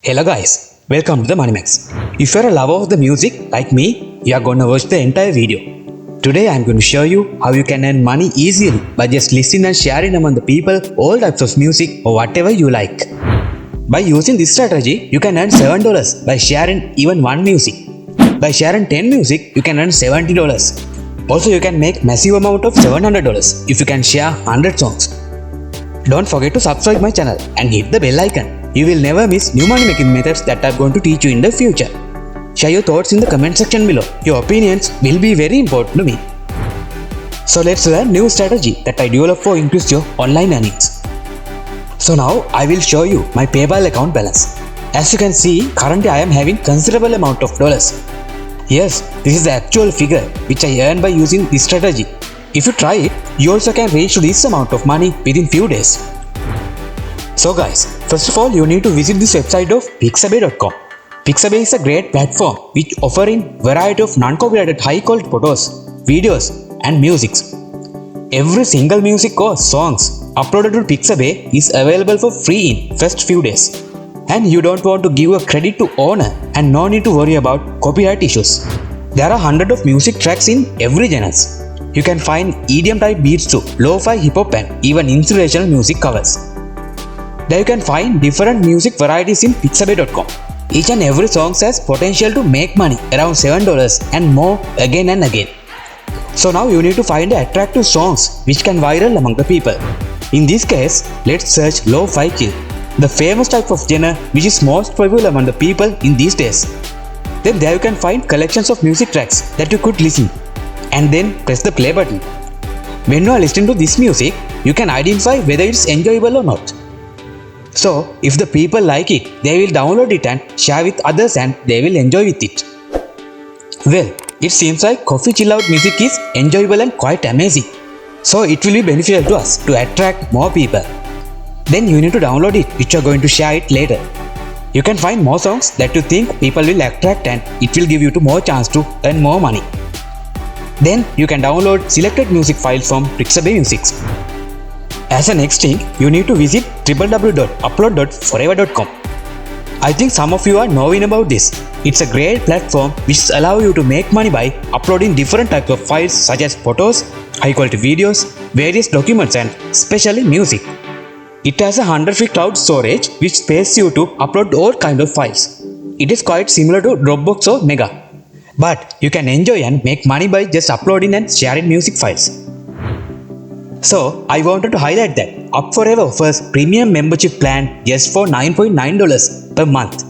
Hello guys, welcome to the Moneymax. If you're a lover of the music like me, you are gonna watch the entire video. Today I'm going to show you how you can earn money easily by just listening and sharing among the people all types of music or whatever you like. By using this strategy, you can earn $7 by sharing even one music. By sharing 10 music, you can earn $70. Also, you can make massive amount of $700 if you can share 100 songs. Don't forget to subscribe my channel and hit the bell icon. You will never miss new money making methods that I'm going to teach you in the future. Share your thoughts in the comment section below. Your opinions will be very important to me. So let's learn new strategy that I developed for increase your online earnings. So now I will show you my PayPal account balance. As you can see, currently I am having considerable amount of dollars. Yes, this is the actual figure which I earned by using this strategy. If you try it, you also can reach this amount of money within few days. So guys, first of all you need to visit this website of Pixabay.com. Pixabay is a great platform which offering variety of non-copyrighted high quality photos, videos and musics. Every single music or songs uploaded to Pixabay is available for free in first few days. And you don't want to give a credit to owner and no need to worry about copyright issues. There are hundreds of music tracks in every genres. You can find EDM type beats to lo-fi hip hop and even inspirational music covers. There you can find different music varieties in Pixabay.com. Each and every song has potential to make money around $7 and more again and again. So now you need to find attractive songs which can viral among the people. In this case, let's search lo-fi chill, the famous type of genre which is most popular among the people in these days. Then there you can find collections of music tracks that you could listen and then press the play button. When you are listening to this music, you can identify whether it's enjoyable or not. So, if the people like it, they will download it and share with others and they will enjoy with it. Well, it seems like coffee chill out music is enjoyable and quite amazing. So, it will be beneficial to us to attract more people. Then you need to download it, which you are going to share it later. You can find more songs that you think people will attract and it will give you to more chance to earn more money. Then you can download selected music files from Pixabay Musics. As a next thing, you need to visit www.upload.forever.com. I think some of you are knowing about this. It's a great platform which allows you to make money by uploading different types of files such as photos, high quality videos, various documents and especially music. It has a 100 free cloud storage which spaces you to upload all kinds of files. It is quite similar to Dropbox or Mega. But you can enjoy and make money by just uploading and sharing music files. So, I wanted to highlight that Up4Ever offers premium membership plan just for $9.9 per month.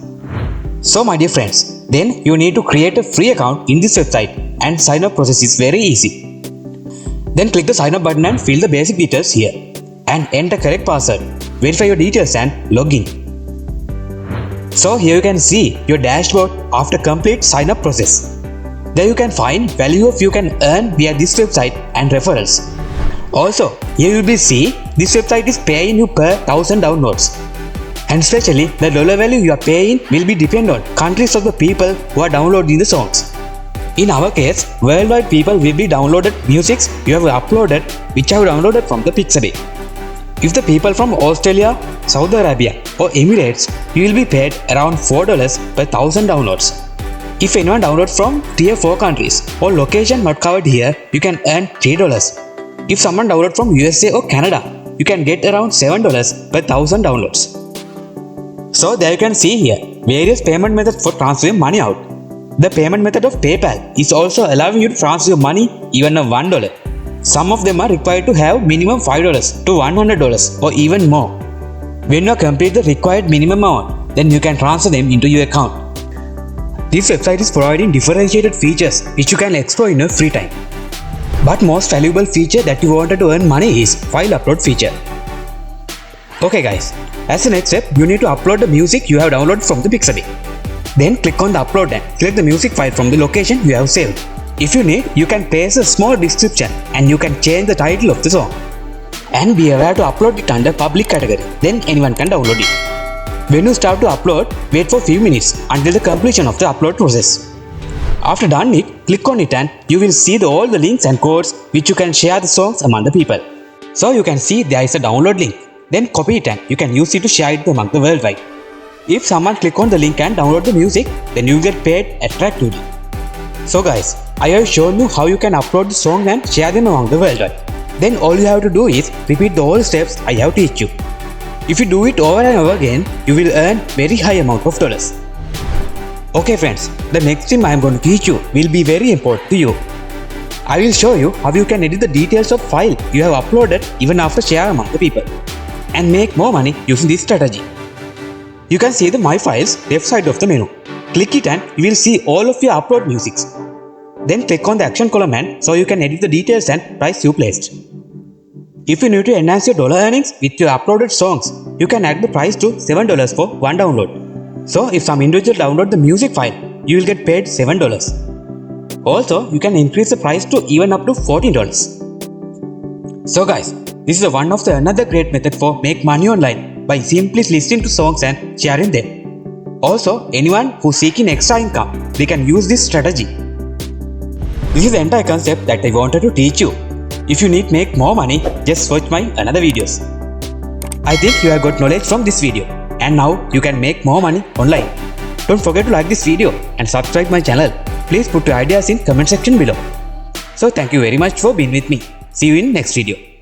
So my dear friends, then you need to create a free account in this website and sign up process is very easy. Then click the sign up button and fill the basic details here and enter correct password, verify your details and log in. So here you can see your dashboard after complete sign up process. There you can find value of you can earn via this website and referrals. Also, here you will see this website is paying you per 1000 downloads. And especially the dollar value you are paying will be depend on countries of the people who are downloading the songs. In our case, worldwide people will be downloaded musics you have uploaded which have downloaded from the Pixabay. If the people from Australia, Saudi Arabia or Emirates, you will be paid around $4 per 1000 downloads. If anyone downloads from tier 4 countries or location not covered here, you can earn $3. If someone downloads from USA or Canada, you can get around $7 per 1000 downloads. So there you can see here various payment methods for transferring money out. The payment method of PayPal is also allowing you to transfer money even of $1. Some of them are required to have minimum $5 to $100 or even more. When you complete the required minimum amount, then you can transfer them into your account. This website is providing differentiated features which you can explore in your free time. But most valuable feature that you wanted to earn money is file upload feature. Okay guys, as the next step, you need to upload the music you have downloaded from the Pixabay. Then click on the upload and select the music file from the location you have saved. If you need, you can paste a small description and you can change the title of the song. And be aware to upload it under public category, then anyone can download it. When you start to upload, wait for few minutes until the completion of the upload process. After done it, click on it and you will see all the links and codes which you can share the songs among the people. So you can see there is a download link. Then copy it and you can use it to share it among the worldwide. If someone click on the link and download the music, then you get paid attractively. So guys, I have shown you how you can upload the song and share them among the world, right? Then all you have to do is repeat the whole steps I have teach you. If you do it over and over again, you will earn very high amount of dollars. Okay friends, the next thing I am going to teach you will be very important to you. I will show you how you can edit the details of file you have uploaded even after share among the people and make more money using this strategy. You can see the My Files left side of the menu. Click it and you will see all of your upload musics. Then click on the action column and so you can edit the details and price you placed. If you need to enhance your dollar earnings with your uploaded songs, you can add the price to $7 for one download. So if some individual download the music file, you will get paid $7. Also, you can increase the price to even up to $14. So guys, this is one of the another great method for make money online by simply listening to songs and sharing them. Also, anyone who's seeking extra income, they can use this strategy. This is the entire concept that I wanted to teach you. If you need make more money, just watch my another videos. I think you have got knowledge from this video and now you can make more money online. Don't forget to like this video and subscribe my channel. Please put your ideas in comment section below. So thank you very much for being with me. See you in next video.